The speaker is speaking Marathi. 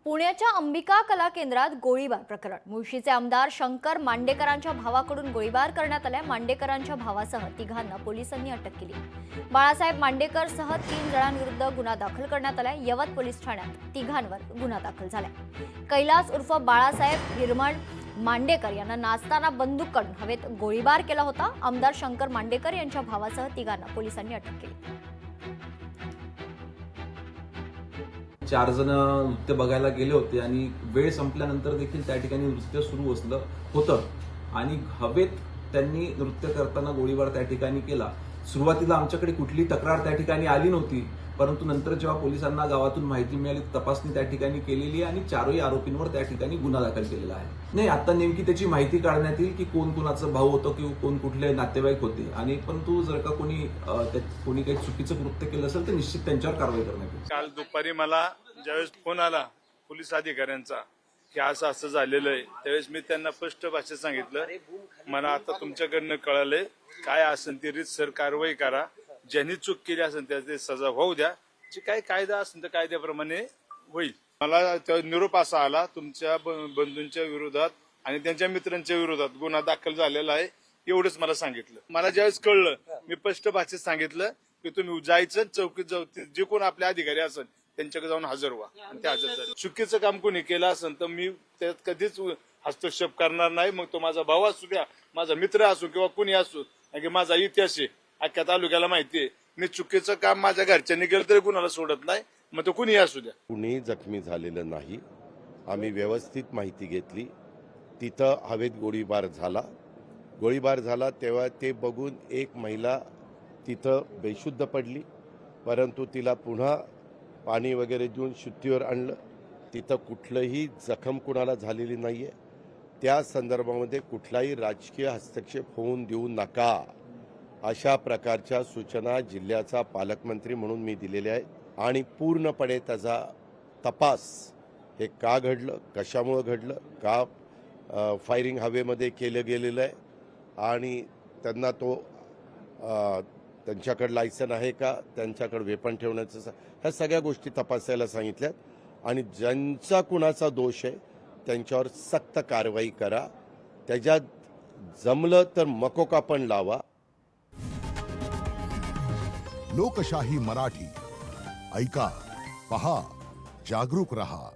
पुण्याच्या अंबिका कला केंद्रात गोळीबार प्रकरण। मुळशीचे आमदार शंकर मांडेकरांच्या भावाकडून गोळीबार करण्यात आला। मांडेकरांच्या भावासह तिघांना पोलिसांनी अटक केली। बाळासाहेब मांडेकर सह 3 जणांविरुद्ध गुन्हा दाखल करण्यात आला। यवत पोलीस ठाण्यात तिघांवर गुन्हा दाखल झालाय। कैलास उर्फ बाळासाहेब हिरमण मांडेकर यांना नाचताना बंदूक काढून हवेत गोळीबार केला होता। आमदार शंकर मांडेकर यांच्या भावासह तिघांना पोलिसांनी अटक केली। 4 जण नृत्य बघायला गेले होते आणि वेळ संपल्यानंतर देखील त्या ठिकाणी नृत्य सुरू होतं आणि हवेत त्यांनी नृत्य करताना गोळीबार त्या ठिकाणी केला। सुरुवातीला आमच्याकडे कुठली तक्रार त्या ठिकाणी आली नव्हती, परंतु नंतर जेव्हा पोलिसांना गावातून माहिती मिळाली तपासणी त्या ठिकाणी केलेली आहे आणि 4ही आरोपींवर त्या ठिकाणी गुन्हा दाखल केलेला आहे। नाही, आता नेमकी त्याची माहिती काढण्यात येईल की कोण कोणाचा भाऊ होतो किंवा कोण कुठले नातेवाईक होते आणि परंतु जर का कोणी काही चुकीचं कृत्य केलं असेल तर निश्चित त्यांच्यावर कारवाई करण्यात येईल। काल दुपारी मला ज्यावेळेस फोन आला पोलीस अधिकाऱ्यांचा की असं असं झालेलं आहे, त्यावेळेस मी त्यांना स्पष्ट भाषेत सांगितलं, मला आता तुमच्याकडनं कळालंय, काय असेल ती रीतसर कारवाई करा, ज्यांनी चूक केली असेल त्याची सजा होऊ द्या, जी काही कायदा असेल तर कायद्याप्रमाणे होईल। मला निरोप असा आला तुमच्या बंधूंच्या विरोधात आणि त्यांच्या मित्रांच्या विरोधात गुन्हा दाखल झालेला आहे, एवढंच मला सांगितलं। मला ज्यावेळेस कळलं मी स्पष्ट भाषेत सांगितलं की तुम्ही जायचं चौकीत जाऊ, जे कोण आपले अधिकारी असेल त्यांच्याकडे जाऊन हजर व्हा आणि ते हजर झाले। चुकीचं काम कोणी केलं असेल तर मी त्यात कधीच हस्तक्षेप करणार नाही, मग तो माझा भाऊ असू द्या, माझा मित्र असू किंवा कोणी असू, कारण की माझा इतिहास आहे, अख्ख्या तालुक्याला माहिती आहे। मी चुकीचं काम माझ्या घरच्यांनी केलं तरी कुणाला सोडत नाही, मग तो कुणी असू द्या। कुणी जखमी झालेलं नाही। आम्ही व्यवस्थित माहिती घेतली, तिथं हवेत गोळीबार झाला तेव्हा ते बघून एक महिला तिथं बेशुद्ध पडली, परंतु तिला पुन्हा पाणी वगैरे देऊन शुद्धीवर आणलं। तिथं कुठलंही जखम कुणाला झालेली नाहीये। त्या संदर्भामध्ये कुठलाही राजकीय हस्तक्षेप होऊन देऊ नका, अशा प्रकारच्या सूचना जिल्ह्याचा पालकमंत्री म्हणून मी दिलेल्या आहेत आणि पूर्णपणे त्याचा तपास हे का घडलं, कशामुळे घडलं, का फायरिंग हवेमध्ये केलं गेलेलं आहे आणि त्यांना त्यांच्याकडे लायसन आहे का, त्यांच्याकडे वेपन ठेवण्याचं, ह्या सगळ्या गोष्टी तपासायला सांगितल्यात आणि ज्यांचा कुणाचा दोष आहे त्यांच्यावर सक्त कारवाई करा। त्याच्यात जमलं तर मकोका पण लावा। लोकशाही मराठी ऐका, पहा, जागरूक रहा।